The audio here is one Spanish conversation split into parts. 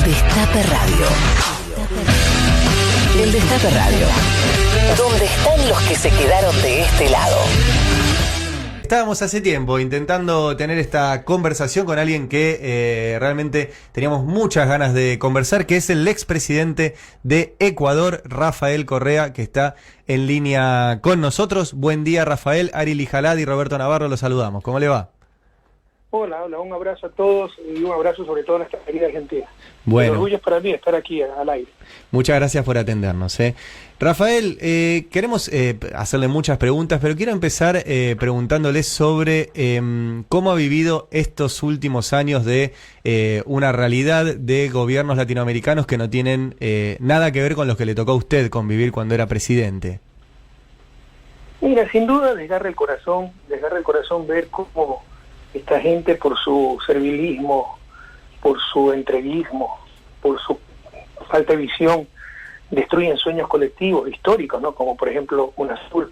Destape Radio. El Destape Radio. ¿Dónde están los que se quedaron de este lado? Estábamos hace tiempo intentando tener esta conversación con alguien que realmente teníamos muchas ganas de conversar, que es el expresidente de Ecuador, Rafael Correa, que está en línea con nosotros. Buen día, Rafael. Ari Lijalad y Roberto Navarro los saludamos. ¿Cómo le va? Hola, un abrazo a todos y un abrazo sobre todo a nuestra querida Argentina. Bueno. El orgullo es para mí estar aquí al aire. Muchas gracias por atendernos. Rafael, queremos hacerle muchas preguntas, pero quiero empezar preguntándole sobre cómo ha vivido estos últimos años de una realidad de gobiernos latinoamericanos que no tienen nada que ver con los que le tocó a usted convivir cuando era presidente. Mira, sin duda desgarra el corazón ver cómo esta gente, por su servilismo, por su entreguismo, por su falta de visión, destruyen sueños colectivos históricos, ¿no? Como por ejemplo UNASUR,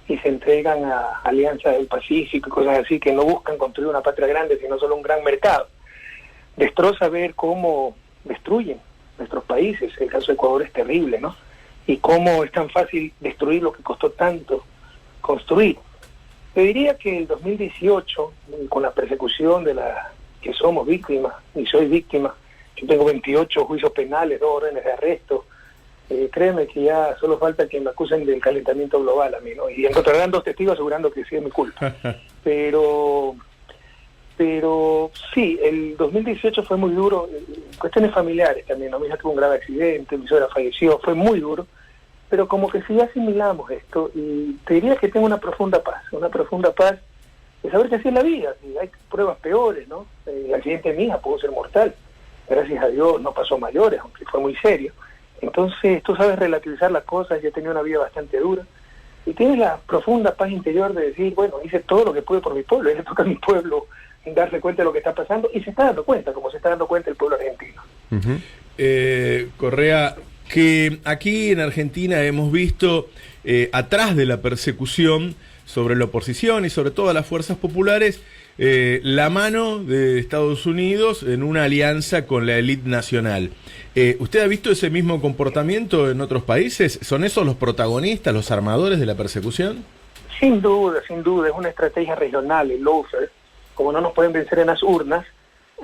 y se entregan a Alianza del Pacífico y cosas así, que no buscan construir una patria grande, sino solo un gran mercado. Destroza ver cómo destruyen nuestros países. El caso de Ecuador es terrible, ¿no? Y cómo es tan fácil destruir lo que costó tanto construir. Yo diría que el 2018, con la persecución de la que somos víctimas, y soy víctima, yo tengo 28 juicios penales, 2 órdenes de arresto, créeme que ya solo falta que me acusen del calentamiento global a mí, ¿no? Y encontrarán 2 testigos asegurando que sí es mi culpa. Pero sí, el 2018 fue muy duro, cuestiones familiares también, ¿no? Mi hija tuvo un grave accidente, mi suegra falleció, fue muy duro. Pero como que sí asimilamos esto, y te diría que tengo una profunda paz de saber que así es la vida, y hay pruebas peores, ¿no? El accidente de mi hija pudo ser mortal, gracias a Dios no pasó a mayores, aunque fue muy serio. Entonces tú sabes relativizar las cosas, yo he tenido una vida bastante dura, y tienes la profunda paz interior de decir, bueno, hice todo lo que pude por mi pueblo, y le toca a mi pueblo darse cuenta de lo que está pasando, y se está dando cuenta, como se está dando cuenta el pueblo argentino. Correa, que aquí en Argentina hemos visto atrás de la persecución sobre la oposición y sobre todo a las fuerzas populares, la mano de Estados Unidos en una alianza con la élite nacional. ¿Usted ha visto ese mismo comportamiento en otros países? ¿Son esos los protagonistas, los armadores de la persecución? Sin duda, es una estrategia regional, el lawfare. Como no nos pueden vencer en las urnas,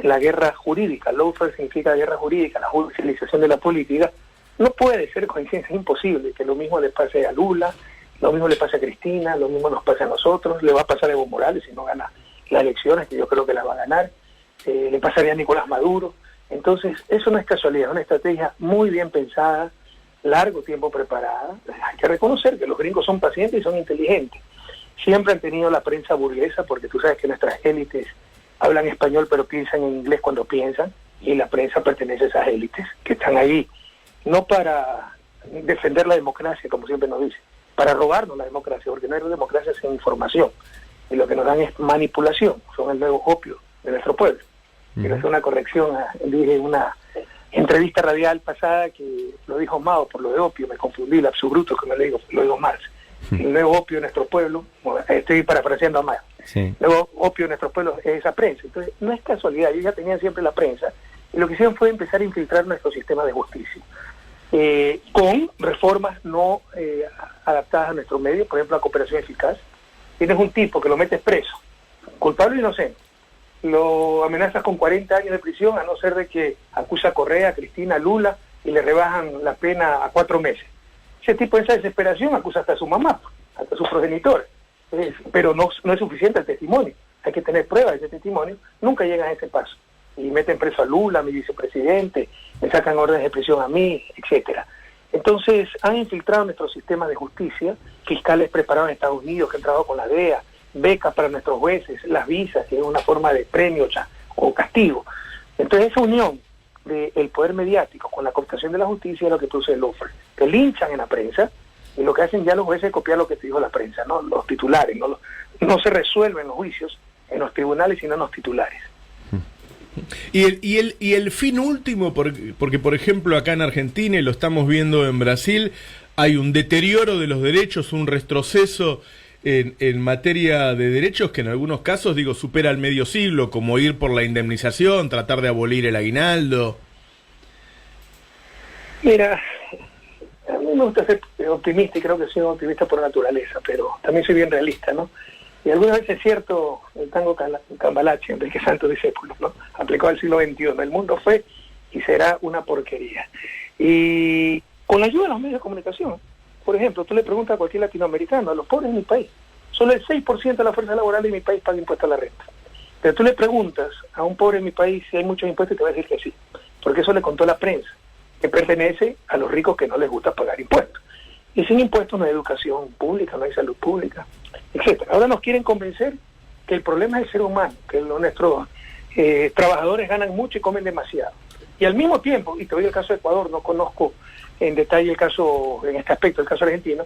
la guerra jurídica, lawfare significa guerra jurídica, la judicialización de la política. No puede ser coincidencia, es imposible que lo mismo le pase a Lula, lo mismo le pase a Cristina, lo mismo nos pase a nosotros, le va a pasar a Evo Morales si no gana las elecciones, que yo creo que las va a ganar, le pasaría a Nicolás Maduro. Entonces, eso no es casualidad, es una estrategia muy bien pensada, largo tiempo preparada. Hay que reconocer que los gringos son pacientes y son inteligentes. Siempre han tenido la prensa burguesa, porque tú sabes que nuestras élites hablan español pero piensan en inglés cuando piensan, y la prensa pertenece a esas élites que están ahí no para defender la democracia, como siempre nos dicen, para robarnos la democracia, porque no hay democracia sin información, y lo que nos dan es manipulación, son el nuevo opio de nuestro pueblo. Quiero hacer una corrección, dije en una entrevista radial pasada que lo dijo Mao por lo de opio, me confundí, el absurdo que lo digo Marx. El nuevo opio de nuestro pueblo, estoy parafraseando a Mao, el nuevo opio de nuestro pueblo es esa prensa. Entonces no es casualidad, ellos ya tenían siempre la prensa, y lo que hicieron fue empezar a infiltrar nuestro sistema de justicia. Con reformas no adaptadas a nuestro medio, por ejemplo la cooperación eficaz. Tienes un tipo que lo metes preso, culpable o inocente, lo amenazas con 40 años de prisión, a no ser de que acusa a Correa, a Cristina, a Lula, y le rebajan la pena a 4 meses. Ese tipo, en esa desesperación, acusa hasta a su mamá, hasta a sus progenitores. Pero no es suficiente el testimonio, hay que tener pruebas de ese testimonio, nunca llegan a ese paso. Y meten preso a Lula, a mi vicepresidente, me sacan órdenes de prisión a mí, etcétera. Entonces, han infiltrado nuestro sistema de justicia, fiscales preparados en Estados Unidos que han trabajado con la DEA, becas para nuestros jueces, las visas, que es una forma de premio o castigo. Entonces, esa unión del poder mediático con la cooptación de la justicia es lo que produce el lawfare. Te linchan en la prensa, y lo que hacen ya los jueces es copiar lo que te dijo la prensa, ¿no? Los titulares, no se resuelven los juicios en los tribunales, sino en los titulares. Y el fin último, porque por ejemplo acá en Argentina, y lo estamos viendo en Brasil, hay un deterioro de los derechos, un retroceso en materia de derechos que en algunos casos, supera el medio siglo, como ir por la indemnización, tratar de abolir el aguinaldo. Mira, a mí me gusta ser optimista y creo que soy un optimista por naturaleza, pero también soy bien realista, ¿no? Y algunas veces es cierto, el tango Cambalache, Enrique Santos Discípulo, ¿no? Aplicado al siglo XXI. El mundo fue y será una porquería. Y con la ayuda de los medios de comunicación, por ejemplo, tú le preguntas a cualquier latinoamericano, a los pobres de mi país, solo el 6% de la fuerza laboral de mi país paga impuestos a la renta. Pero tú le preguntas a un pobre en mi país si hay muchos impuestos y te va a decir que sí, porque eso le contó la prensa, que pertenece a los ricos que no les gusta pagar impuestos. Y sin impuestos no hay educación pública, no hay salud pública, etcétera. Ahora nos quieren convencer que el problema es el ser humano, que nuestros trabajadores ganan mucho y comen demasiado. Y al mismo tiempo, y te doy el caso de Ecuador, no conozco en detalle el caso, en este aspecto, el caso argentino,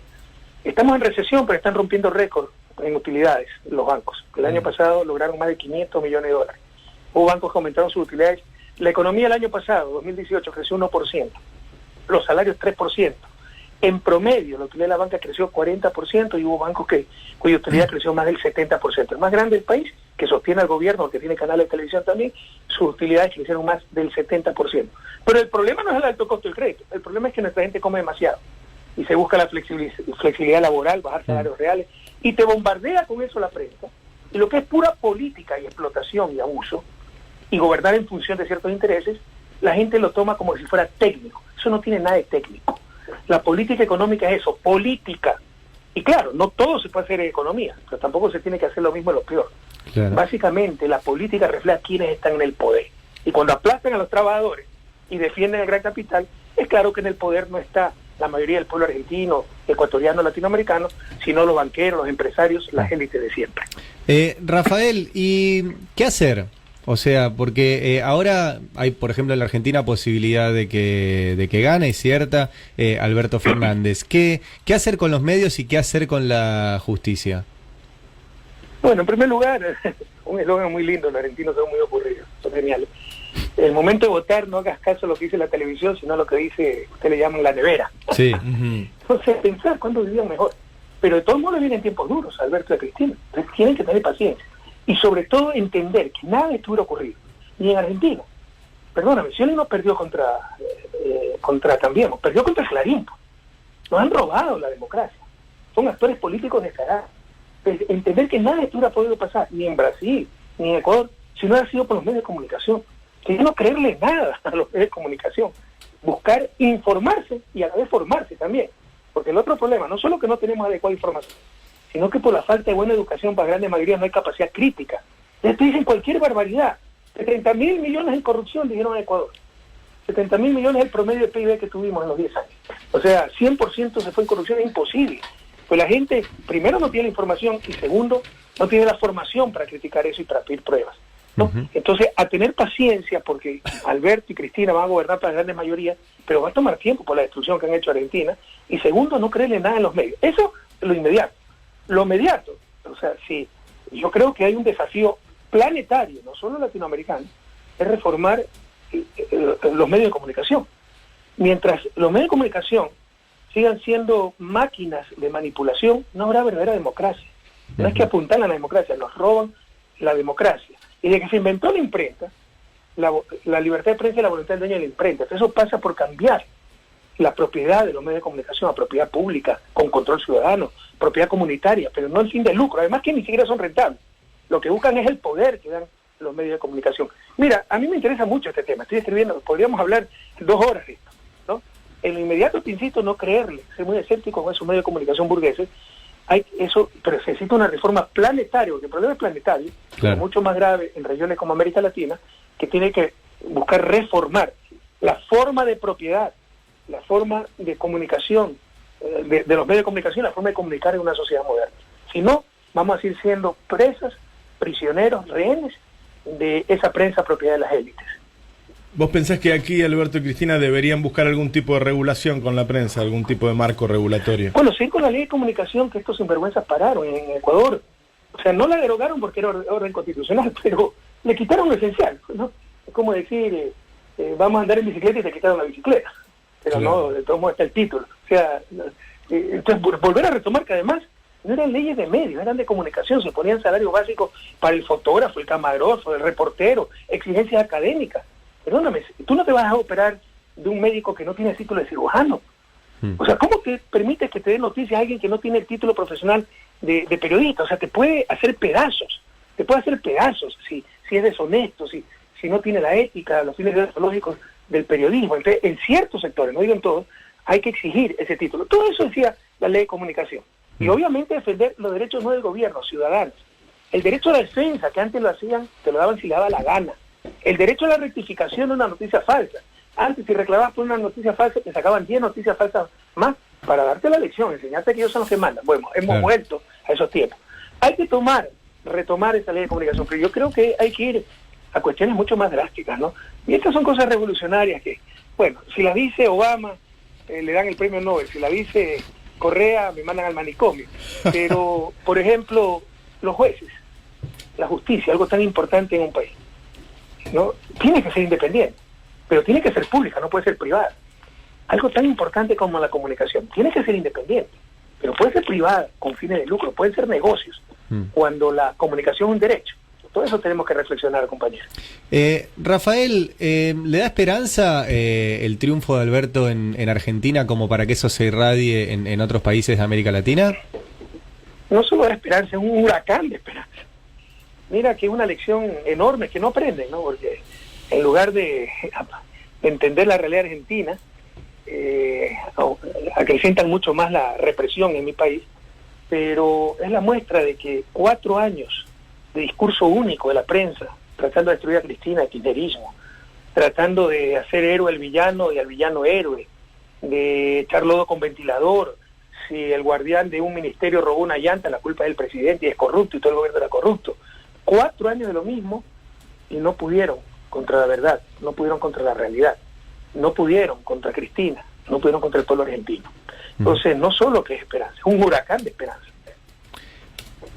estamos en recesión, pero están rompiendo récord en utilidades los bancos. El año pasado lograron más de 500 millones de dólares. Hubo bancos que aumentaron sus utilidades. La economía el año pasado, 2018, creció 1%, los salarios 3%. En promedio, la utilidad de la banca creció 40% y hubo bancos cuya utilidad creció más del 70%. El más grande del país, que sostiene al gobierno, que tiene canales de televisión también, sus utilidades crecieron más del 70%. Pero el problema no es el alto costo del crédito, el problema es que nuestra gente come demasiado y se busca la flexibilidad laboral, bajar salarios reales, y te bombardea con eso la prensa. Y lo que es pura política y explotación y abuso, y gobernar en función de ciertos intereses, la gente lo toma como si fuera técnico. Eso no tiene nada de técnico. La política económica es eso, política. Y claro, no todo se puede hacer en economía, pero tampoco se tiene que hacer lo mismo en lo peor. Claro. Básicamente, la política refleja quiénes están en el poder. Y cuando aplastan a los trabajadores y defienden el gran capital, es claro que en el poder no está la mayoría del pueblo argentino, ecuatoriano, latinoamericano, sino los banqueros, los empresarios, las élites de siempre. Rafael, ¿y qué hacer? O sea, porque ahora hay, por ejemplo, en la Argentina posibilidad de que gane, cierta, Alberto Fernández. ¿Qué hacer con los medios y qué hacer con la justicia? Bueno, en primer lugar, un eslogan muy lindo, los argentinos son muy ocurridos, son geniales. El momento de votar, no hagas caso a lo que dice la televisión, sino a lo que dice, usted le llaman la nevera. Sí. Entonces, pensar cuándo vivían mejor. Pero de todos modos vienen tiempos duros, Alberto y Cristina. Entonces tienen que tener paciencia. Y sobre todo entender que nada estuviera ocurrido, ni en Argentina. Perdóname, Scioli no perdió contra Cambiemos, perdió contra Clarín. Nos han robado la democracia. Son actores políticos descarados. Entender que nada estuviera podido pasar, ni en Brasil, ni en Ecuador, si no hubiera sido por los medios de comunicación. Que no creerle nada a los medios de comunicación. Buscar informarse y a la vez formarse también. Porque el otro problema, no solo que no tenemos adecuada información, sino que por la falta de buena educación para grandes mayorías no hay capacidad crítica. Ya te dicen cualquier barbaridad. 70.000 millones en corrupción dijeron en Ecuador. 70.000 millones es el promedio de PIB que tuvimos en los 10 años. O sea, 100% se fue en corrupción, es imposible. Pues la gente, primero, no tiene la información y segundo, no tiene la formación para criticar eso y para pedir pruebas, ¿no? Entonces, a tener paciencia, porque Alberto y Cristina van a gobernar para grandes mayorías, pero va a tomar tiempo por la destrucción que han hecho Argentina. Y segundo, no creerle nada en los medios. Eso es lo inmediato. Lo inmediato, o sea, sí, yo creo que hay un desafío planetario, no solo latinoamericano, es reformar los medios de comunicación. Mientras los medios de comunicación sigan siendo máquinas de manipulación, no habrá verdadera democracia. No es que apuntan a la democracia, nos roban la democracia. Y desde que se inventó la imprenta, la libertad de prensa y la voluntad del dueño de la imprenta. Entonces eso pasa por cambiar la propiedad de los medios de comunicación a propiedad pública, con control ciudadano, propiedad comunitaria, pero no el fin de lucro, además que ni siquiera son rentables. Lo que buscan es el poder que dan los medios de comunicación. Mira, a mí me interesa mucho este tema, estoy escribiendo, podríamos hablar 2 horas de esto, ¿no? En lo inmediato te insisto no creerle, ser muy escéptico con esos medios de comunicación burgueses, pero se necesita una reforma planetaria, porque el problema es planetario, claro, es mucho más grave en regiones como América Latina, que tiene que buscar reformar la forma de propiedad, la forma de comunicación, de los medios de comunicación, la forma de comunicar en una sociedad moderna. Si no, vamos a seguir siendo presas, prisioneros, rehenes de esa prensa propiedad de las élites. ¿Vos pensás que aquí Alberto y Cristina deberían buscar algún tipo de regulación con la prensa, algún tipo de marco regulatorio? Bueno, sí, con la ley de comunicación que estos sinvergüenzas pararon en Ecuador. O sea, no la derogaron porque era orden constitucional, pero le quitaron lo esencial, ¿no? Es como decir, vamos a andar en bicicleta y te quitaron la bicicleta. Pero claro, no, de todos modos está el título. O sea, entonces volver a retomar que además no eran leyes de medios, eran de comunicación, se ponían salarios básicos para el fotógrafo, el camarógrafo, el reportero, exigencias académicas. Perdóname, tú no te vas a operar de un médico que no tiene título de cirujano. O sea, ¿cómo te permite que te dé noticias a alguien que no tiene el título profesional de periodista? O sea, te puede hacer pedazos, si es deshonesto, si no tiene la ética, los fines deontológicos del periodismo. Entonces, en ciertos sectores, no digo en todos, hay que exigir ese título. Todo eso decía la ley de comunicación. Y obviamente defender los derechos no del gobierno, ciudadanos. El derecho a la defensa, que antes lo hacían, te lo daban si le daba la gana. El derecho a la rectificación de una noticia falsa. Antes, si reclamabas por una noticia falsa, te sacaban 10 noticias falsas más para darte la lección, enseñarte que ellos son los que mandan. Bueno, hemos vuelto a esos tiempos. Hay que retomar esa ley de comunicación, pero yo creo que hay que ir a cuestiones mucho más drásticas, ¿no? Y estas son cosas revolucionarias que, bueno, si las dice Obama, le dan el premio Nobel, si la dice Correa, me mandan al manicomio. Pero, por ejemplo, los jueces, la justicia, algo tan importante en un país, ¿no? Tiene que ser independiente, pero tiene que ser pública, no puede ser privada. Algo tan importante como la comunicación, tiene que ser independiente, pero puede ser privada, con fines de lucro, pueden ser negocios, cuando la comunicación es un derecho. Todo eso tenemos que reflexionar, compañeros. Rafael, ¿le da esperanza el triunfo de Alberto en Argentina como para que eso se irradie en otros países de América Latina? No solo da esperanza, es un huracán de esperanza. Mira que es una lección enorme que no aprenden, ¿no? Porque en lugar de entender la realidad argentina, acrecentan mucho más la represión en mi país, pero es la muestra de que 4 años de discurso único de la prensa, tratando de destruir a Cristina, de kirchnerismo, tratando de hacer héroe al villano y al villano héroe, de echar lodo con ventilador. Si el guardián de un ministerio robó una llanta, la culpa es del presidente y es corrupto y todo el gobierno era corrupto. 4 años de lo mismo y no pudieron contra la verdad, no pudieron contra la realidad, no pudieron contra Cristina, no pudieron contra el pueblo argentino. Entonces, no solo que es esperanza, es un huracán de esperanza.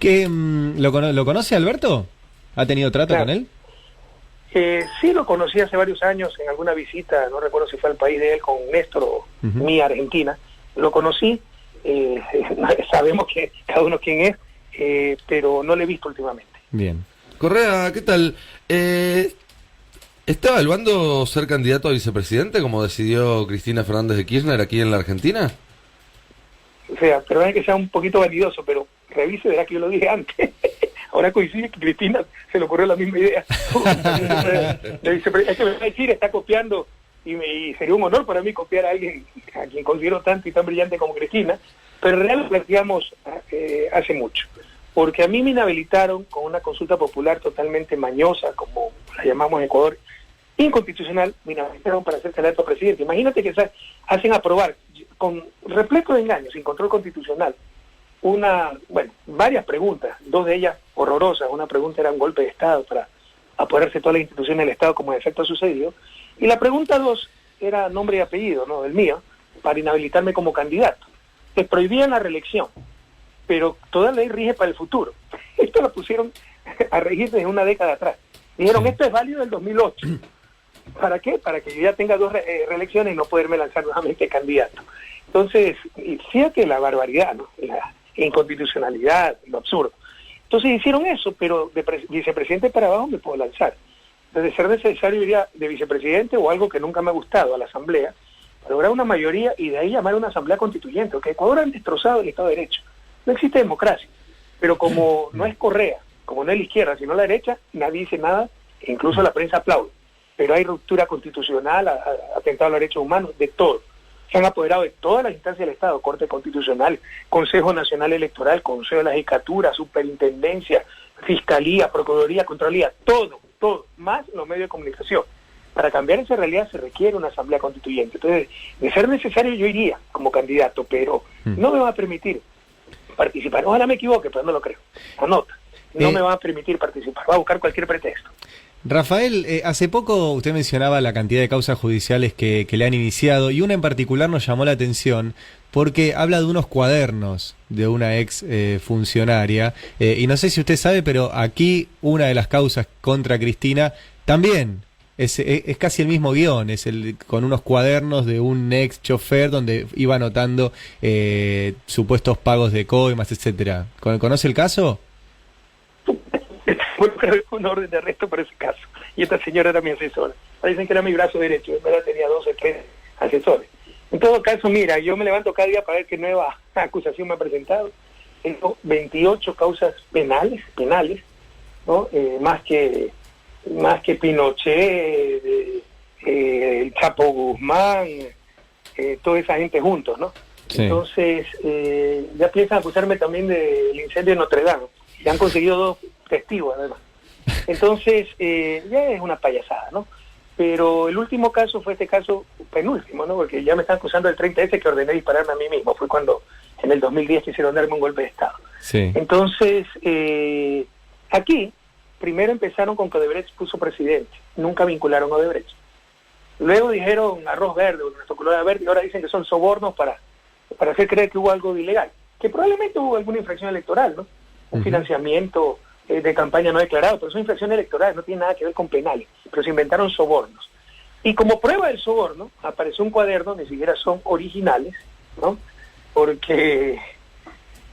¿Lo conoce Alberto? ¿Ha tenido trato con él? Sí, lo conocí hace varios años en alguna visita, no recuerdo si fue al país de él con Néstor o mi Argentina. Lo conocí, sabemos que cada uno quién es, pero no lo he visto últimamente. Bien. Correa, ¿qué tal? ¿Está evaluando ser candidato a vicepresidente como decidió Cristina Fernández de Kirchner aquí en la Argentina? O sea, perdón que sea un poquito vanidoso, pero revise, verá que yo lo dije antes. Ahora coincide que Cristina se le ocurrió la misma idea. Es que me va a decir, está copiando, y sería un honor para mí copiar a alguien a quien considero tanto y tan brillante como Cristina, pero en realidad lo planteamos hace mucho. Porque a mí me inhabilitaron con una consulta popular totalmente mañosa, como la llamamos en Ecuador, inconstitucional, me inhabilitaron para ser candidato a presidente. Imagínate que hacen aprobar, con repleto de engaños, sin control constitucional, varias preguntas, 2 de ellas horrorosas. Una pregunta era un golpe de Estado para apoderarse todas las instituciones del Estado, como en efecto ha sucedido, y la pregunta 2 era nombre y apellido, ¿no?, el mío, para inhabilitarme como candidato. Les prohibían la reelección, pero toda ley rige para el futuro. Esto lo pusieron a regir desde una década atrás. Dijeron, esto es válido del 2008. ¿Para qué? Para que yo ya tenga 2 reelecciones y no poderme lanzar nuevamente candidato. Entonces, fíjate la barbaridad, ¿no?, la inconstitucionalidad, lo absurdo. Entonces hicieron eso, pero de vicepresidente para abajo me puedo lanzar. Entonces, de ser necesario iría de vicepresidente o algo que nunca me ha gustado, a la asamblea, para lograr una mayoría y de ahí llamar a una asamblea constituyente, porque Ecuador han destrozado el Estado de Derecho. No existe democracia, pero como no es Correa, como no es la izquierda, sino la derecha, nadie dice nada, e incluso la prensa aplaude. Pero hay ruptura constitucional, atentado a los derechos humanos, de todo. Se han apoderado de todas las instancias del Estado, Corte Constitucional, Consejo Nacional Electoral, Consejo de la Judicatura, Superintendencia, Fiscalía, Procuraduría, Contraloría, todo, más los medios de comunicación. Para cambiar esa realidad se requiere una asamblea constituyente. Entonces, de ser necesario yo iría como candidato, pero no me va a permitir participar. Ojalá me equivoque, pero no lo creo. Anota, no me va a permitir participar, va a buscar cualquier pretexto. Rafael, hace poco usted mencionaba la cantidad de causas judiciales que le han iniciado y una en particular nos llamó la atención porque habla de unos cuadernos de una ex funcionaria y no sé si usted sabe, pero aquí una de las causas contra Cristina también es casi el mismo guión, con unos cuadernos de un ex chofer donde iba anotando supuestos pagos de coimas, etcétera. ¿Conoce el caso? involucrado en una orden de arresto por ese caso. Y esta señora era mi asesora. Dicen que era mi brazo derecho, en verdad tenía 12, 13 asesores. En todo caso, mira, yo me levanto cada día para ver qué nueva acusación me ha presentado. Tengo 28 causas penales, ¿no? Más que Pinochet, el Chapo Guzmán, toda esa gente juntos, ¿no? Sí. Entonces, ya piensan acusarme también del incendio de Notre Dame. Ya han conseguido 2 testigos, además. Entonces, ya es una payasada, ¿no? Pero el último caso fue este caso penúltimo, ¿no? Porque ya me están acusando del 30S que ordené dispararme a mí mismo. Fue cuando en el 2010 quisieron darme un golpe de Estado. Sí. Entonces, aquí, primero empezaron con que Odebrecht puso presidente. Nunca vincularon a Odebrecht. Luego dijeron arroz verde, nuestro color verde, y ahora dicen que son sobornos para hacer creer que hubo algo de ilegal. Que probablemente hubo alguna infracción electoral, ¿no? Un financiamiento de campaña no declarado, pero son infracciones electorales, no tiene nada que ver con penales, pero se inventaron sobornos. Y como prueba del soborno, apareció un cuaderno, ni siquiera son originales, ¿no? Porque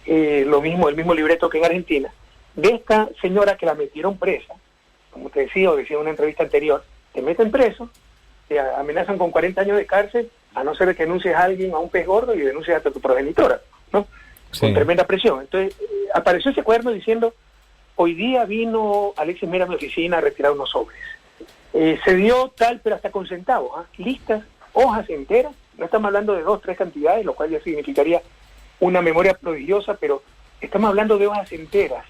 el mismo libreto que en Argentina, de esta señora que la metieron presa, como te decía, o decía en una entrevista anterior, te meten preso, te amenazan con 40 años de cárcel, a no ser que denuncies a alguien a un pez gordo y denuncies hasta tu progenitora, ¿no? Sí. Con tremenda presión. Entonces, apareció ese cuaderno diciendo: hoy día vino Alexis Mera a mi oficina a retirar unos sobres. Se dio tal, pero hasta con centavos, listas, hojas enteras, no estamos hablando de 2, 3 cantidades, lo cual ya significaría una memoria prodigiosa, pero estamos hablando de hojas enteras,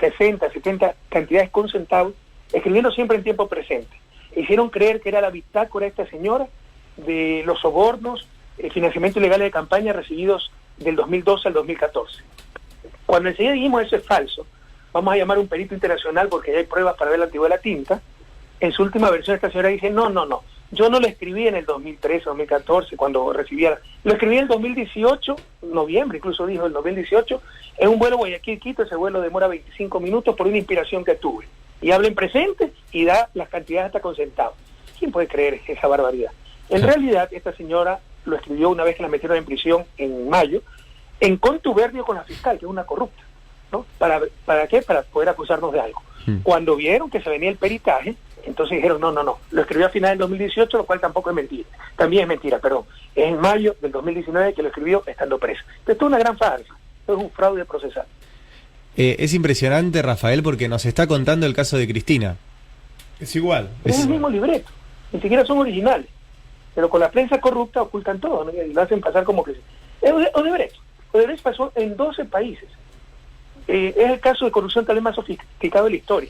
60, 70 cantidades con centavos, escribiendo siempre en tiempo presente. Hicieron creer que era la bitácora de esta señora de los sobornos, el financiamiento ilegal de campaña recibidos del 2012 al 2014. Cuando enseguida dijimos eso es falso, vamos a llamar a un perito internacional porque ya hay pruebas para ver la antigüedad de la tinta, en su última versión esta señora dice, no, yo no lo escribí en el 2013, 2014, cuando recibía, lo escribí en el 2018, noviembre, incluso dijo el 2018, en un vuelo Guayaquil-Quito, ese vuelo demora 25 minutos por una inspiración que tuve. Y habla en presente y da las cantidades hasta con centavos. ¿Quién puede creer esa barbaridad? En realidad, esta señora lo escribió una vez que la metieron en prisión en mayo, en contubernio con la fiscal, que es una corrupta, ¿no? ¿Para qué? Para poder acusarnos de algo. Cuando vieron que se venía el peritaje, entonces dijeron, no, lo escribió a finales del 2018, lo cual tampoco es mentira. También es mentira, perdón. Es en mayo del 2019 que lo escribió estando preso. Esto es una gran farsa, esto es un fraude procesal. Es impresionante, Rafael, porque nos está contando el caso de Cristina. Es igual. Es el mismo libreto, ni siquiera son originales. Pero con la prensa corrupta ocultan todo, ¿no? Y lo hacen pasar como que... Odebrecht pasó en 12 países. Es el caso de corrupción tal vez más sofisticado de la historia.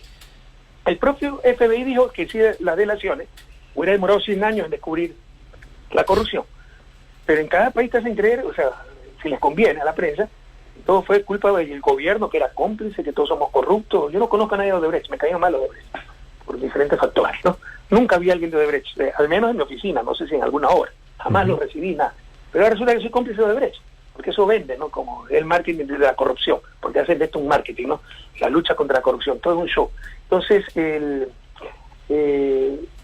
El propio FBI dijo que si las delaciones hubiera demorado 100 años en descubrir la corrupción. Pero en cada país te hacen creer, o sea, si les conviene a la prensa, todo fue culpa del gobierno, que era cómplice, que todos somos corruptos. Yo no conozco a nadie de Odebrecht, me caía mal Odebrecht, por diferentes factores, ¿no? Nunca vi a alguien de Odebrecht, al menos en mi oficina, no sé si en alguna hora. Jamás lo recibí, nada. Pero ahora resulta que soy cómplice de Odebrecht, porque eso vende, ¿no? Como el marketing de la corrupción, porque hacen de esto un marketing, ¿no? La lucha contra la corrupción, todo es un show. Entonces, te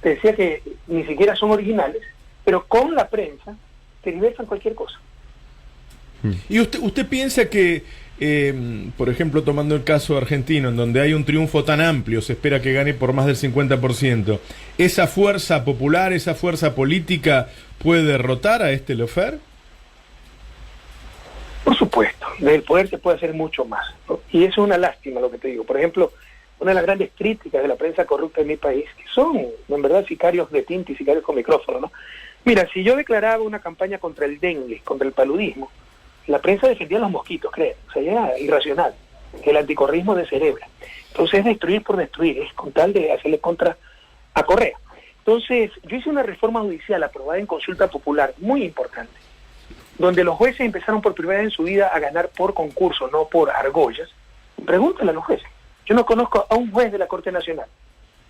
decía que ni siquiera son originales, pero con la prensa te diversan cualquier cosa. ¿Y usted piensa que, por ejemplo, tomando el caso argentino, en donde hay un triunfo tan amplio, se espera que gane por más del 50%, esa fuerza popular, esa fuerza política puede derrotar a este Lofer? Por supuesto, desde el poder se puede hacer mucho más, ¿no? Y eso es una lástima lo que te digo. Por ejemplo, una de las grandes críticas de la prensa corrupta en mi país, que son, en verdad, sicarios de tinta y sicarios con micrófono, ¿no? Mira, si yo declaraba una campaña contra el dengue, contra el paludismo, la prensa defendía a los mosquitos, creen. O sea, ya era irracional, que el anticorrismo descerebra. Entonces es destruir por destruir, es con tal de hacerle contra a Correa. Entonces, yo hice una reforma judicial aprobada en consulta popular, muy importante, donde los jueces empezaron por primera vez en su vida a ganar por concurso, no por argollas. Pregúntale a los jueces. Yo no conozco a un juez de la Corte Nacional,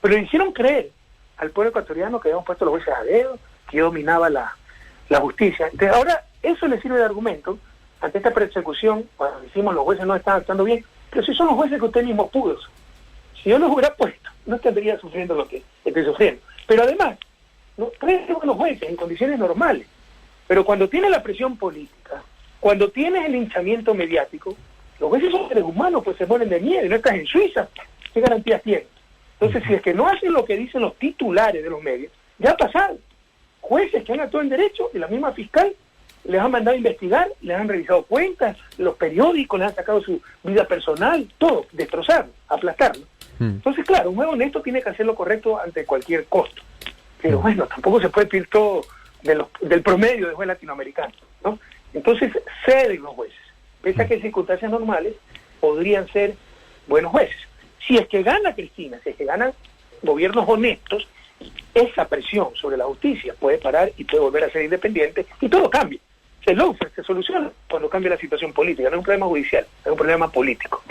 pero le hicieron creer al pueblo ecuatoriano que habíamos puesto los jueces a dedo, que yo dominaba la justicia. Entonces, ahora eso le sirve de argumento ante esta persecución, cuando decimos los jueces no están actuando bien, pero si son los jueces que usted mismo pudo. Si yo los hubiera puesto, no estaría sufriendo lo que estoy sufriendo. Pero además, no pueden ser buenos jueces en condiciones normales, pero cuando tienes la presión política, cuando tienes el linchamiento mediático, los jueces son seres humanos, pues se mueren de miedo, y no estás en Suiza, ¿qué garantías tienen? Entonces, si es que no hacen lo que dicen los titulares de los medios, ya ha pasado. Jueces que han actuado en derecho y la misma fiscal les han mandado a investigar, les han revisado cuentas, los periódicos les han sacado su vida personal, todo, destrozarlo, aplastarlo. Entonces, claro, un juez honesto tiene que hacer lo correcto ante cualquier costo. Pero bueno, tampoco se puede pedir todo del promedio de juez latinoamericano, ¿no? Entonces, ceden los jueces. Pese a que en circunstancias normales podrían ser buenos jueces. Si es que gana Cristina, si es que ganan gobiernos honestos, esa presión sobre la justicia puede parar y puede volver a ser independiente y todo cambia. El lawfare se soluciona cuando cambia la situación política, no es un problema judicial, es un problema político.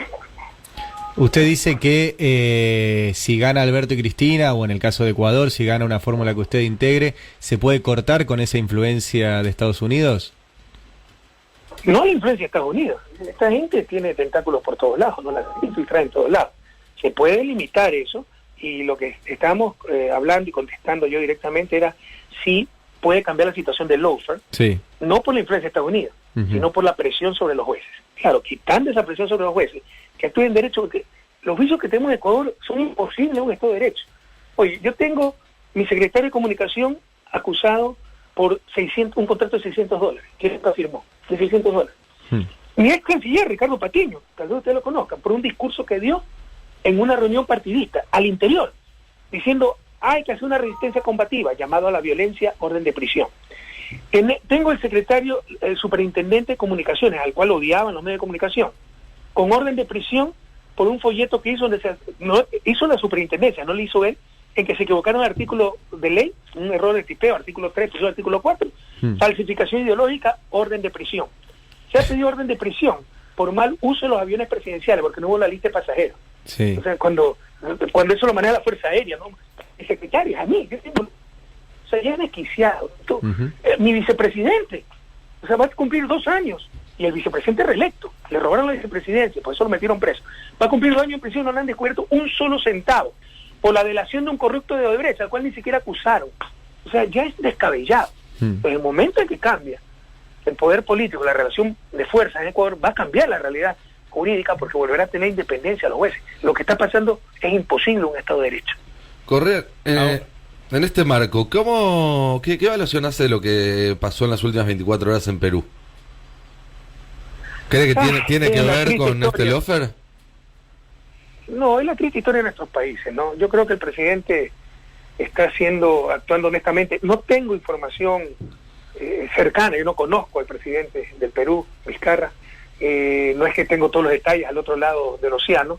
Usted dice que si gana Alberto y Cristina, o en el caso de Ecuador, si gana una fórmula que usted integre, ¿se puede cortar con esa influencia de Estados Unidos? No la influencia de Estados Unidos. Esta gente tiene tentáculos por todos lados, no la infiltra en todos lados. Se puede limitar eso, y lo que estamos hablando y contestando yo directamente era si puede cambiar la situación del lawfare, sí, no por la influencia de Estados Unidos, sino por la presión sobre los jueces. Claro, quitando esa presión sobre los jueces, que actúen en derecho, porque los juicios que tenemos en Ecuador son imposibles en un Estado de Derecho. Oye, yo tengo mi secretario de comunicación acusado por un contrato de $600, que nunca firmó, de $600. Mi ex canciller, Ricardo Patiño, tal vez ustedes lo conozcan, por un discurso que dio en una reunión partidista al interior, diciendo hay que hacer una resistencia combativa, llamado a la violencia, orden de prisión. Tengo el secretario, el superintendente de comunicaciones, al cual odiaban los medios de comunicación, con orden de prisión por un folleto que hizo, hizo la superintendencia, no lo hizo él, en que se equivocaron el artículo de ley, un error de tipeo, artículo 3, puso artículo 4, falsificación ideológica, orden de prisión. Se ha pedido orden de prisión por mal uso de los aviones presidenciales, porque no hubo la lista de pasajeros. Sí. O sea, cuando eso lo maneja la Fuerza Aérea, ¿no? El secretario, a mí, o sea, ya es desquiciado. Mi vicepresidente, o sea, va a cumplir 2 años, y el vicepresidente reelecto, le robaron la vicepresidencia, por eso lo metieron preso. Va a cumplir 2 años en prisión, no le han descubierto un solo centavo, por la delación de un corrupto de Odebrecht, al cual ni siquiera acusaron. O sea, ya es descabellado. Pero en el momento en que cambia el poder político, la relación de fuerza en Ecuador, va a cambiar la realidad jurídica, porque volverá a tener independencia a los jueces. Lo que está pasando es imposible en un Estado de Derecho. Correa, en este marco, ¿qué evaluación hace de lo que pasó en las últimas 24 horas en Perú? ¿Cree que tiene que ver con este lawfare? No, es la triste historia de nuestros países, ¿no? Yo creo que el presidente está actuando honestamente. No tengo información cercana, yo no conozco al presidente del Perú, Vizcarra, no es que tengo todos los detalles al otro lado del océano,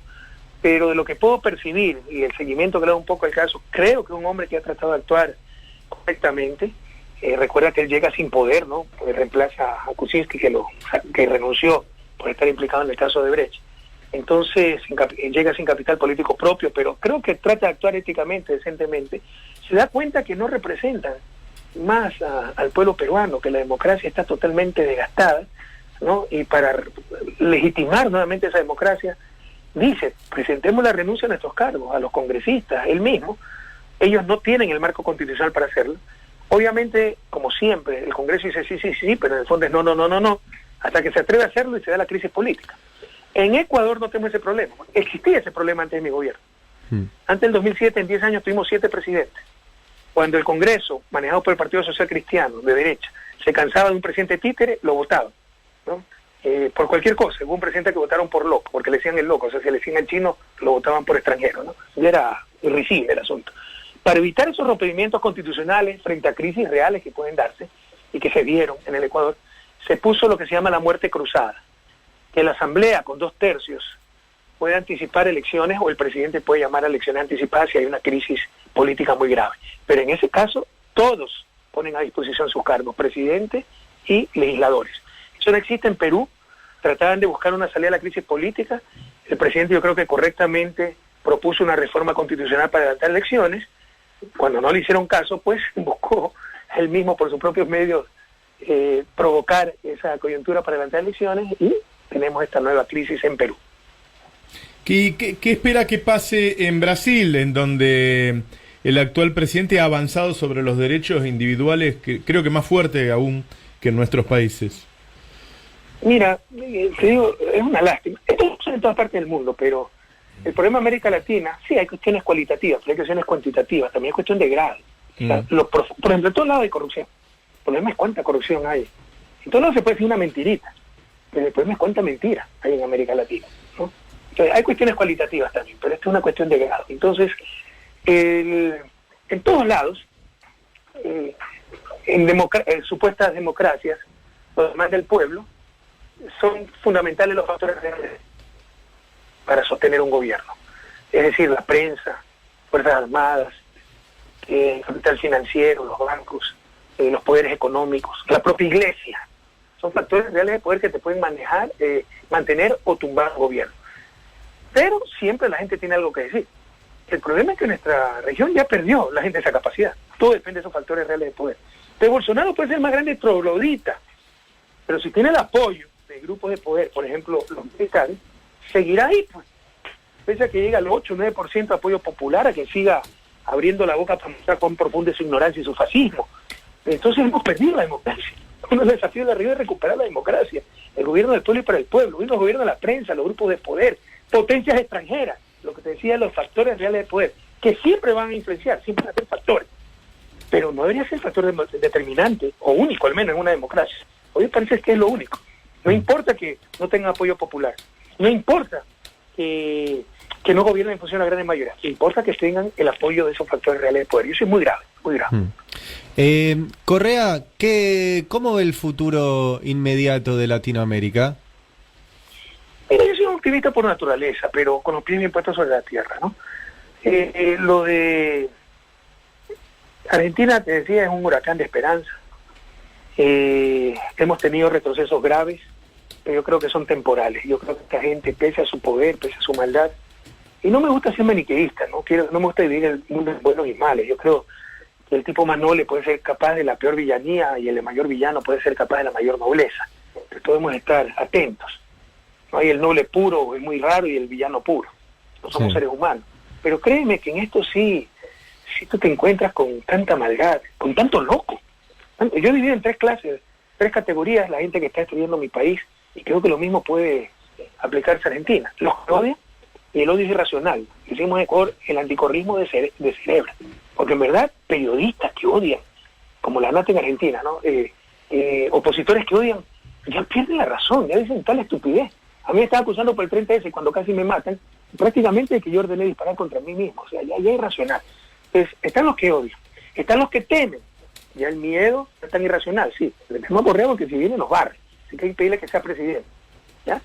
pero de lo que puedo percibir y el seguimiento que le da un poco al caso, creo que es un hombre que ha tratado de actuar correctamente. Recuerda que él llega sin poder, ¿no? Porque reemplaza a Kuczynski, que renunció por estar implicado en el caso de Brecht. Entonces llega sin capital político propio, pero creo que trata de actuar éticamente, decentemente. Se da cuenta que no representan más al pueblo peruano, que la democracia está totalmente desgastada, ¿no? Y para legitimar nuevamente esa democracia, dice, presentemos la renuncia a nuestros cargos, a los congresistas, él mismo. Ellos no tienen el marco constitucional para hacerlo. Obviamente, como siempre, el Congreso dice sí, pero en el fondo es no, hasta que se atreve a hacerlo y se da la crisis política. En Ecuador no tenemos ese problema. Existía ese problema antes de mi gobierno. Antes del 2007, en 10 años, tuvimos 7 presidentes. Cuando el Congreso, manejado por el Partido Social Cristiano, de derecha, se cansaba de un presidente títere, lo votaban, ¿no? Por cualquier cosa. Hubo un presidente que votaron por loco, porque le decían el loco, o sea, si le decían el chino, lo votaban por extranjero, ¿no? Y era irrisible el asunto. Para evitar esos rompimientos constitucionales frente a crisis reales que pueden darse, y que se dieron en el Ecuador, se puso lo que se llama la muerte cruzada, que la Asamblea, con 2/3, puede anticipar elecciones, o el presidente puede llamar a elecciones anticipadas si hay una crisis política muy grave. Pero en ese caso, todos ponen a disposición sus cargos, presidente y legisladores. Eso no existe en Perú. Trataban de buscar una salida a la crisis política. El presidente, yo creo que correctamente propuso una reforma constitucional para adelantar elecciones. Cuando no le hicieron caso, pues buscó él mismo por sus propios medios provocar esa coyuntura para adelantar elecciones, y tenemos esta nueva crisis en Perú. ¿Qué espera que pase en Brasil, en donde el actual presidente ha avanzado sobre los derechos individuales, que creo que más fuerte aún que en nuestros países? Mira, te digo, es una lástima. Esto pasa en todas partes del mundo, pero el problema de América Latina, sí, hay cuestiones cualitativas, pero hay cuestiones cuantitativas, también hay cuestión de grado. O sea, por ejemplo, en todos lados hay corrupción. El problema es cuánta corrupción hay. En todos lados se puede decir una mentirita, pero el problema es cuánta mentira hay en América Latina, ¿no? Entonces, hay cuestiones cualitativas también, pero esto es una cuestión de grado. Entonces, en todos lados, en supuestas democracias, los demás del pueblo, son fundamentales los factores reales para sostener un gobierno. Es decir, la prensa, Fuerzas Armadas, el capital financiero, los bancos, los poderes económicos, la propia iglesia. Son factores reales de poder que te pueden manejar, mantener o tumbar un gobierno. Pero siempre la gente tiene algo que decir. El problema es que nuestra región ya perdió la gente esa capacidad. Todo depende de esos factores reales de poder. Entonces Bolsonaro puede ser el más grande troglodita, pero si tiene el apoyo de grupos de poder, por ejemplo los militares, seguirá ahí, pues. Pese a que llega al 8 o 9% de apoyo popular, a que siga abriendo la boca para mostrar cuán profunda es su ignorancia y su fascismo. Entonces hemos perdido la democracia. Uno de los desafíos de arriba es recuperar la democracia, el gobierno del pueblo y para el pueblo, y los gobiernos de la prensa, los grupos de poder, potencias extranjeras, lo que te decía, los factores reales de poder, que siempre van a influenciar, siempre van a ser factores, pero no debería ser factor determinante, o único al menos en una democracia. Hoy parece que es lo único. No importa que no tengan apoyo popular, no importa que no gobiernen en función de la gran mayoría, importa que tengan el apoyo de esos factores reales de poder, y eso es muy grave, muy grave. Correa, ¿cómo ve el futuro inmediato de Latinoamérica? Mira, yo soy un optimista por naturaleza, pero con los pies bien puestos sobre la tierra, ¿no? Lo de Argentina, te decía, es un huracán de esperanza. Hemos tenido retrocesos graves, pero yo creo que son temporales. Yo creo que esta gente, pese a su poder, pese a su maldad, y no me gusta ser maniqueísta, no me gusta dividir el mundo en buenos y males. Yo creo que el tipo más noble puede ser capaz de la peor villanía y el mayor villano puede ser capaz de la mayor nobleza. Entonces debemos estar atentos. No hay el noble puro, es muy raro, y el villano puro. No somos seres humanos. Pero créeme que en esto sí, si tú te encuentras con tanta maldad, con tanto loco. Yo divido en tres categorías la gente que está destruyendo mi país, y creo que lo mismo puede aplicarse a Argentina. Los que odian, y el odio es irracional. Hicimos en Ecuador el anticorrismo de cerebro. Porque en verdad, periodistas que odian, como la nata en Argentina, ¿no? Opositores que odian, ya pierden la razón, ya dicen tal estupidez. A mí me estaba acusando por el 30S cuando casi me matan, prácticamente de que yo ordené disparar contra mí mismo. O sea, ya es irracional. Entonces, están los que odian, están los que temen. Ya el miedo es tan irracional, sí. Le tenemos a Correa porque si viene nos barre. Así que hay que pedirle que sea presidente. ¿Ya?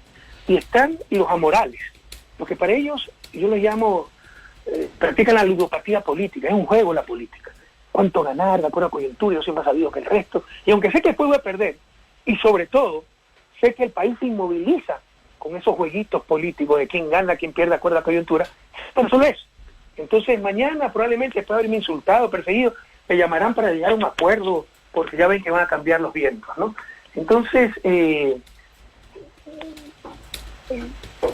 Y están los amorales. Lo que para ellos, yo los llamo, practican la ludopatía política. Es un juego la política. Cuánto ganar, de acuerdo a coyuntura, yo soy más sabido que el resto. Y aunque sé que después voy a perder, y sobre todo, sé que el país se inmoviliza con esos jueguitos políticos de quién gana, quién pierde, de acuerdo a la coyuntura, pero solo eso. Entonces mañana probablemente, después de haberme insultado, perseguido, me llamarán para llegar a un acuerdo, porque ya ven que van a cambiar los vientos, ¿no? Entonces,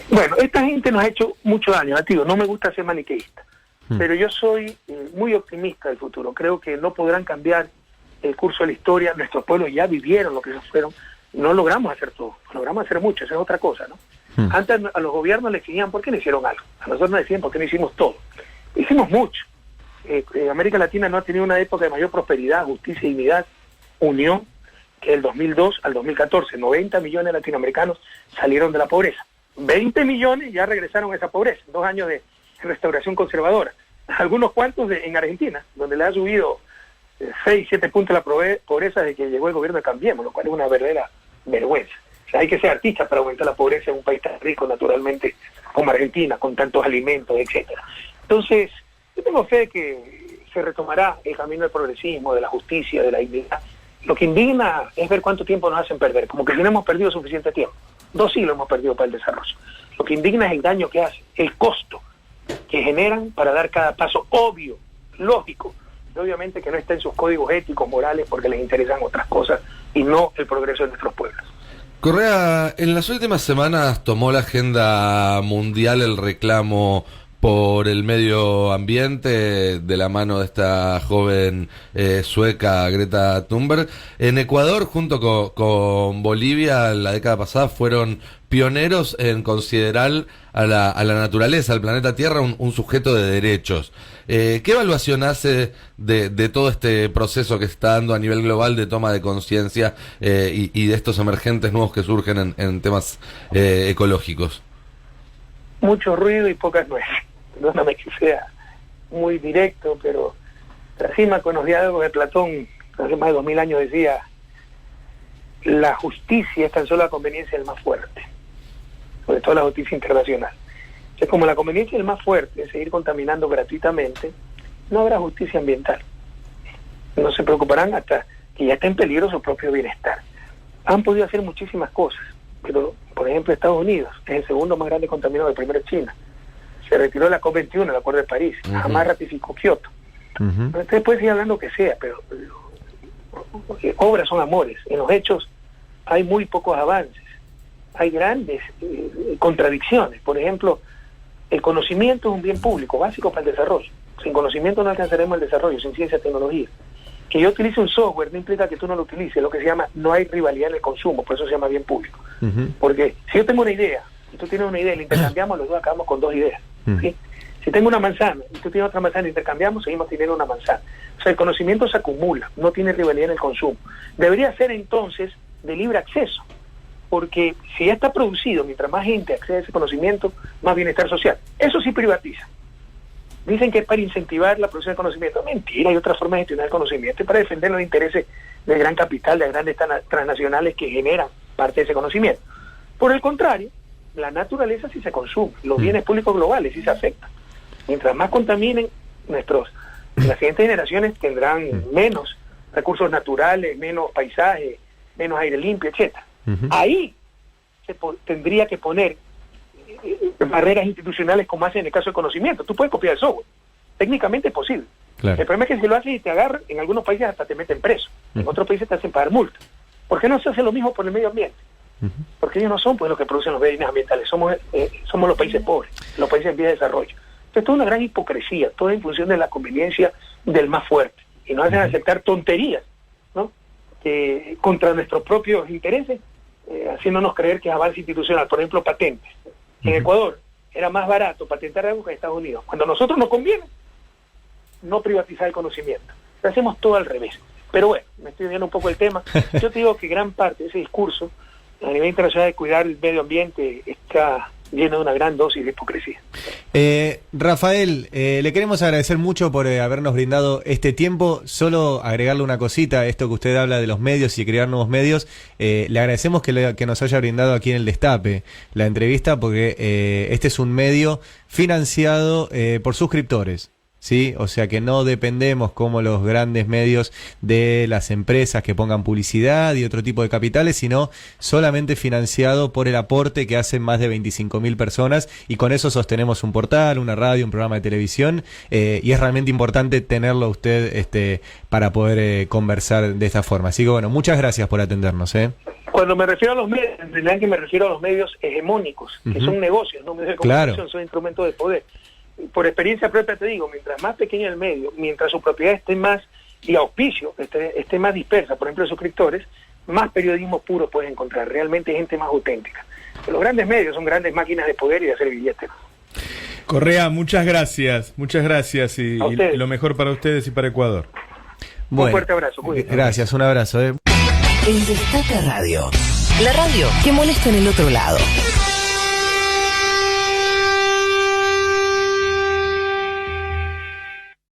bueno, esta gente nos ha hecho mucho daño, tío. No me gusta ser maniqueísta, pero yo soy muy optimista del futuro. Creo que no podrán cambiar el curso de la historia. Nuestros pueblos ya vivieron lo que ellos fueron. No logramos hacer todo, logramos hacer mucho, esa es otra cosa, ¿no? Antes a los gobiernos les exigían por qué no hicieron algo, a nosotros nos decían por qué no hicimos todo. Hicimos mucho. América Latina no ha tenido una época de mayor prosperidad, justicia, dignidad, unión, que del 2002 al 2014, 90 millones de latinoamericanos salieron de la pobreza. 20 millones ya regresaron a esa pobreza, 2 años de restauración conservadora. Algunos cuantos en Argentina, donde le ha subido 6, 7 puntos la pobreza desde que llegó el gobierno de Cambiemos, lo cual es una verdadera vergüenza. O sea, hay que ser artista para aumentar la pobreza en un país tan rico naturalmente como Argentina, con tantos alimentos, etcétera. Entonces, yo tengo fe de que se retomará el camino del progresismo, de la justicia, de la dignidad. Lo que indigna es ver cuánto tiempo nos hacen perder, como que si no hemos perdido suficiente tiempo. 2 siglos hemos perdido para el desarrollo. Lo que indigna es el daño que hace, el costo que generan para dar cada paso obvio, lógico, y obviamente que no está en sus códigos éticos, morales, porque les interesan otras cosas y no el progreso de nuestros pueblos. Correa, en las últimas semanas tomó la agenda mundial el reclamo por el medio ambiente de la mano de esta joven sueca Greta Thunberg. En Ecuador, junto con Bolivia, la década pasada fueron pioneros en considerar a la naturaleza, al planeta Tierra, un sujeto de derechos. ¿Qué evaluación hace de todo este proceso que está dando a nivel global de toma de conciencia y de estos emergentes nuevos que surgen en temas ecológicos? Mucho ruido y pocas nueces. Perdóname que sea muy directo, pero Trasímaco en los diálogos de Platón, hace más de 2000 años, decía: la justicia es tan solo la conveniencia del más fuerte, sobre todo la justicia internacional. Entonces, como la conveniencia del más fuerte es seguir contaminando gratuitamente, no habrá justicia ambiental. No se preocuparán hasta que ya esté en peligro su propio bienestar. Han podido hacer muchísimas cosas, pero, por ejemplo, Estados Unidos es el segundo más grande contaminador, el primero es China. Se retiró de la COP21, el Acuerdo de París, jamás ratificó Kioto. Entonces puede seguir hablando lo que sea, pero obras son amores. En los hechos hay muy pocos avances, hay grandes contradicciones. Por ejemplo, el conocimiento es un bien público básico para el desarrollo. Sin conocimiento no alcanzaremos el desarrollo, sin ciencia y tecnología. Que yo utilice un software no implica que tú no lo utilices, lo que se llama no hay rivalidad en el consumo, por eso se llama bien público. Porque si yo tengo una idea y tú tienes una idea y la intercambiamos, los dos acabamos con dos ideas. ¿Sí? Si tengo una manzana y tú tienes otra manzana y intercambiamos, seguimos teniendo una manzana. O sea, el conocimiento se acumula, no tiene rivalidad en el consumo. Debería ser entonces de libre acceso, porque si ya está producido, mientras más gente accede a ese conocimiento, más bienestar social. Eso sí privatiza. Dicen que es para incentivar la producción de conocimiento. Mentira, hay otra forma de gestionar el conocimiento, es para defender los intereses del gran capital, de grandes transnacionales que generan parte de ese conocimiento. Por el contrario, la naturaleza sí se consume, los bienes públicos globales sí se afectan. Mientras más contaminen, las siguientes generaciones tendrán menos recursos naturales, menos paisaje, menos aire limpio, etcétera. Ahí se tendría que poner barreras institucionales como hacen en el caso del conocimiento. Tú puedes copiar el software, técnicamente es posible. Claro. El problema es que si lo haces y te agarran, en algunos países hasta te meten preso, en otros países te hacen pagar multa. ¿Por qué no se hace lo mismo por el medio ambiente? Porque ellos no son pues los que producen los bienes ambientales, somos los países pobres, los países en vías de desarrollo. Entonces, toda una gran hipocresía, todo en función de la conveniencia del más fuerte, y nos hacen aceptar tonterías, ¿no? Contra nuestros propios intereses, haciéndonos creer que es avance institucional. Por ejemplo, patentes. En Ecuador era más barato patentar algo que en Estados Unidos. Cuando a nosotros nos conviene, no privatizar el conocimiento. Lo hacemos todo al revés. Pero bueno, me estoy viendo un poco el tema. Yo te digo que gran parte de ese discurso a nivel internacional de cuidar el medio ambiente está lleno de una gran dosis de hipocresía. Rafael, le queremos agradecer mucho por habernos brindado este tiempo. Solo agregarle una cosita, esto que usted habla de los medios y crear nuevos medios, le agradecemos que nos haya brindado aquí en el Destape la entrevista, porque este es un medio financiado por suscriptores. ¿Sí? O sea que no dependemos como los grandes medios de las empresas que pongan publicidad y otro tipo de capitales, sino solamente financiado por el aporte que hacen más de 25.000 personas, y con eso sostenemos un portal, una radio, un programa de televisión, y es realmente importante tenerlo a usted para poder conversar de esta forma. Así que bueno, muchas gracias por atendernos. Cuando me refiero a los medios, entenderán que me refiero a los medios hegemónicos, que son negocios, no medios de comunicación, son instrumentos de poder. Por experiencia propia te digo, mientras más pequeño el medio, mientras su propiedad esté más, y auspicio esté más dispersa, por ejemplo, de suscriptores, más periodismo puro puedes encontrar, realmente gente más auténtica. Pero los grandes medios son grandes máquinas de poder y de hacer billetes. Correa, muchas gracias y lo mejor para ustedes y para Ecuador. Bueno, un fuerte abrazo. Gracias, un abrazo. El Destape Radio, la radio que molesta en el otro lado.